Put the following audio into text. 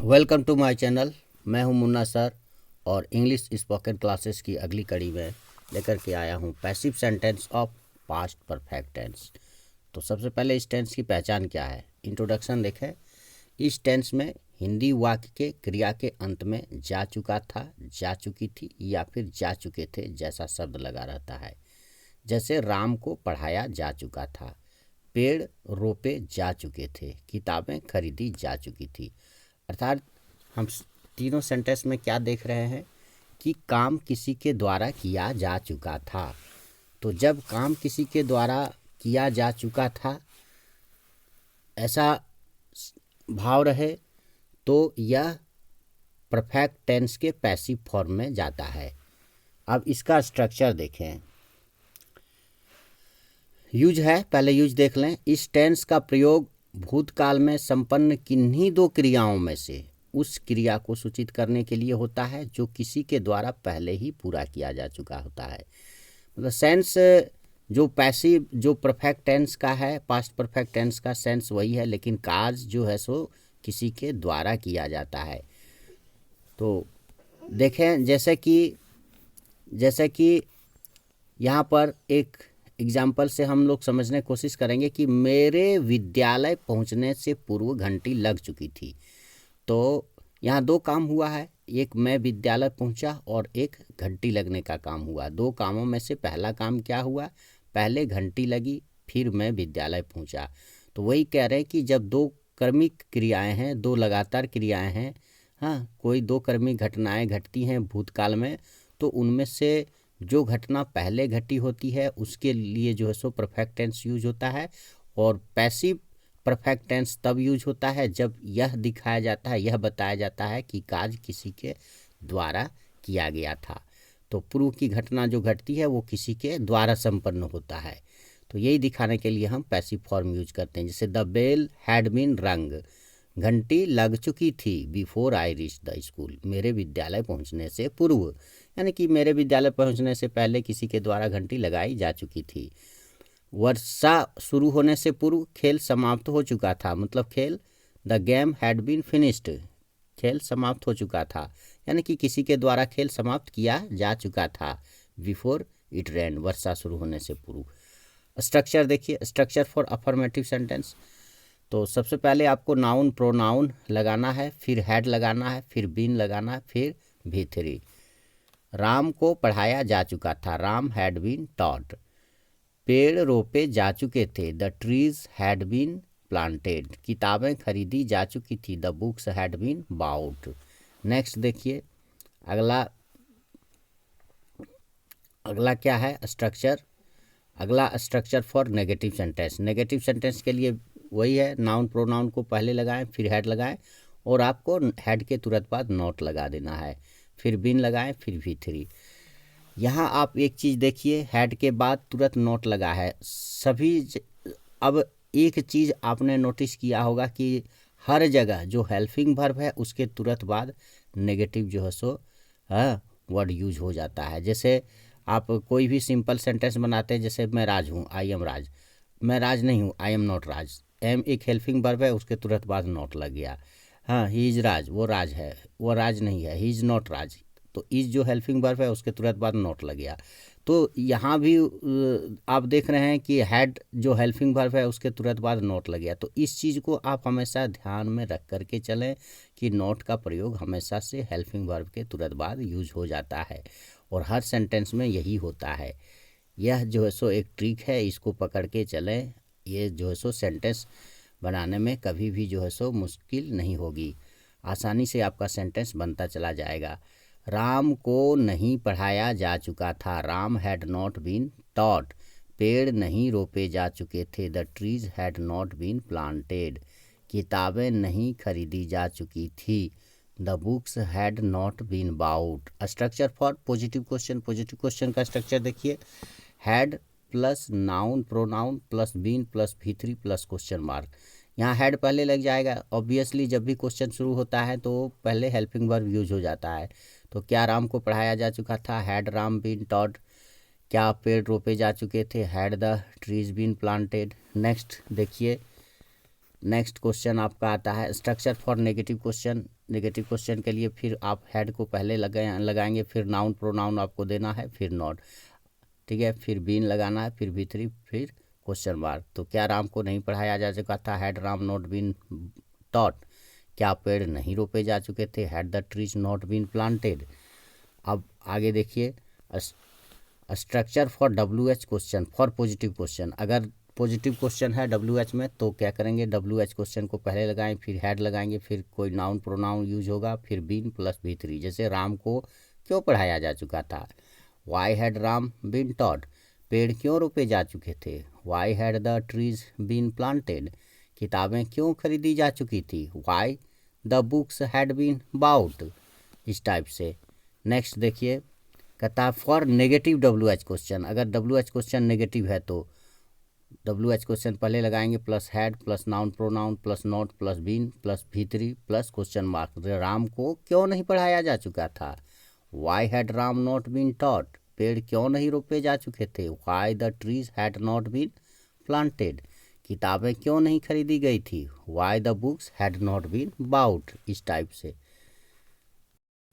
Welcome to my channel. मैं हूं Munna sir और इंग्लिश स्पोकन क्लासेस की अगली कड़ी में लेकर के आया हूं passive sentence of past perfect tense. तो सबसे पहले इस टेंस की पहचान क्या है। इंट्रोडक्शन देखें। इस टेंस में हिंदी वाक्य के क्रिया के अंत में जा चुका था, जा चुकी थी या फिर जा चुके थे जैसा शब्द लगा रहता है। जैसे राम को पढ़ाया जा चुका था, पेड़ रोपे जा चुके थे, किताबें खरीदी जा चुकी थी। अर्थात हम तीनों सेंटेंस में क्या देख रहे हैं कि काम किसी के द्वारा किया जा चुका था। तो जब काम किसी के द्वारा किया जा चुका था ऐसा भाव रहे तो यह परफेक्ट टेंस के पैसिव फॉर्म में जाता है। अब इसका स्ट्रक्चर देखें। यूज है, पहले यूज देख लें। इस टेंस का प्रयोग भूतकाल में संपन्न किन्हीं दो क्रियाओं में से उस क्रिया को सूचित करने के लिए होता है जो किसी के द्वारा पहले ही पूरा किया जा चुका होता है। मतलब सेंस जो पैसिव जो परफेक्ट टेंस का है, पास्ट परफेक्ट टेंस का सेंस वही है, लेकिन कार्य जो है सो किसी के द्वारा किया जाता है। तो देखें जैसे कि यहाँ पर एक एग्जाम्पल से हम लोग समझने की कोशिश करेंगे कि मेरे विद्यालय पहुँचने से पूर्व घंटी लग चुकी थी। तो यहाँ दो काम हुआ है, एक मैं विद्यालय पहुँचा और एक घंटी लगने का काम हुआ। दो कामों में से पहला काम क्या हुआ, पहले घंटी लगी फिर मैं विद्यालय पहुँचा। तो वही कह रहे हैं कि जब दो कर्मिक क्रियाएं हैं, दो लगातार क्रियाएं हैं, हाँ, कोई दो कर्मिक घटनाएं घटती हैं भूतकाल में, तो उनमें से जो घटना पहले घटी होती है उसके लिए जो है सो परफेक्ट टेंस यूज होता है। और पैसिव परफेक्ट टेंस तब यूज होता है जब यह दिखाया जाता है, यह बताया जाता है कि कार्य किसी के द्वारा किया गया था। तो पूर्व की घटना जो घटती है वो किसी के द्वारा संपन्न होता है। तो यही दिखाने के लिए हम पैसिव फॉर्म यूज करते हैं। जैसे द बेल हैड बीन रंग, घंटी लग चुकी थी before I reach the school, मेरे विद्यालय पहुंचने से पूर्व, यानी कि मेरे विद्यालय पहुंचने से पहले किसी के द्वारा घंटी लगाई जा चुकी थी। वर्षा शुरू होने से पूर्व खेल समाप्त हो चुका था, मतलब खेल the game had been finished, खेल समाप्त हो चुका था, यानी कि किसी के द्वारा खेल समाप्त किया जा चुका था बिफोर इट रेन, वर्षा शुरू होने से पूर्व। स्ट्रक्चर देखिए, स्ट्रक्चर फॉर अफर्मेटिव सेंटेंस। तो सबसे पहले आपको नाउन प्रोनाउन लगाना है, फिर हैड लगाना है, फिर बीन लगाना है, फिर V3। राम को पढ़ाया जा चुका था, राम हैड बीन टॉट। पेड़ रोपे जा चुके थे, the trees had been planted. किताबें खरीदी जा चुकी थी, the books had been bought. Next देखिए, अगला क्या है स्ट्रक्चर। अगला structure for negative sentence. Negative sentence के लिए वही है, नाउन प्रोनाउन को पहले लगाएं, फिर हेड लगाएं और आपको हेड के तुरंत बाद नॉट लगा देना है, फिर बीन लगाएं, फिर V3। यहाँ आप एक चीज़ देखिए, हेड के बाद तुरंत नोट लगा है अब एक चीज़ आपने नोटिस किया होगा कि हर जगह जो हेल्पिंग वर्ब है उसके तुरंत बाद नेगेटिव जो है सो वर्ड यूज हो जाता है। जैसे आप कोई भी सिंपल सेंटेंस बनाते हैं, जैसे मैं राज हूँ, आई एम राज, मैं राज नहीं हूँ, I am not Raj. Am एक हेल्पिंग वर्ब है, उसके तुरंत बाद नॉट लग गया। हाँ, ही इज़ राज, वो राज है, वो राज नहीं है, ही इज़ नॉट राज। तो इज जो हेल्पिंग वर्ब है उसके तुरंत बाद नॉट लग गया। तो यहाँ भी आप देख रहे हैं कि हैड जो हेल्पिंग वर्ब है उसके तुरंत बाद नॉट लग गया। तो इस चीज़ को आप हमेशा ध्यान में रख करके चलें कि नॉट का प्रयोग हमेशा से हेल्पिंग वर्ब के तुरंत बाद यूज हो जाता है और हर सेंटेंस में यही होता है। यह जो है सो एक ट्रिक है, इसको पकड़ के चलें, ये जो है सो सेंटेंस बनाने में कभी भी जो है सो मुश्किल नहीं होगी, आसानी से आपका सेंटेंस बनता चला जाएगा। राम को नहीं पढ़ाया जा चुका था, Ram had not been taught. पेड़ नहीं रोपे जा चुके थे, the trees had not been planted. किताबें नहीं खरीदी जा चुकी थी, the books had not been bought. Structure for positive question. Positive question का स्ट्रक्चर देखिए, had plus noun pronoun plus been plus V3 plus question mark. यहाँ हैड पहले लग जाएगा, ऑब्वियसली जब भी क्वेश्चन शुरू होता है तो पहले हेल्पिंग वर्ब यूज हो जाता है। तो क्या राम को पढ़ाया जा चुका था, हैड राम बीन टॉट। क्या पेड़ रोपे जा चुके थे, had the trees been planted. Next देखिए, नेक्स्ट क्वेश्चन आपका आता है structure for negative question. Negative question के लिए फिर आप हेड को पहले लगाएंगे, फिर नाउन प्रोनाउन आपको देना है, फिर नॉट, ठीक है, फिर बीन लगाना है, फिर V3, फिर क्वेश्चन मार्क। तो क्या राम को नहीं पढ़ाया जा चुका था? Had Ram not been taught? क्या पेड़ नहीं रोपे जा चुके थे? Had the trees not been planted? अब आगे देखिए, structure for WH question, for positive question. अगर पॉजिटिव क्वेश्चन है WH में तो क्या करेंगे, WH क्वेश्चन को पहले लगाएं, फिर हैड लगाएंगे, फिर कोई नाउन प्रोनाउन यूज होगा, फिर बीन प्लस V3। जैसे राम को क्यों पढ़ाया जा चुका था? Why had Ram been taught? पेड़ क्यों रोपे जा चुके थे? Why had the trees been planted? किताबें क्यों खरीदी जा चुकी थी? Why the books had been bought? इस टाइप से। नेक्स्ट देखिए, कहता है फॉर नेगेटिव WH क्वेश्चन। अगर WH क्वेश्चन नेगेटिव है तो WH क्वेश्चन पहले लगाएंगे, plus had plus noun pronoun plus not plus been plus V3 plus question mark. Ram को क्यों नहीं पढ़ाया जा चुका था? Why had Ram not been taught? पेड़ क्यों नहीं रोपे जा चुके थे? Why the trees had not been planted? किताबें क्यों नहीं खरीदी गई थी? Why the books had not been bought? इस टाइप से।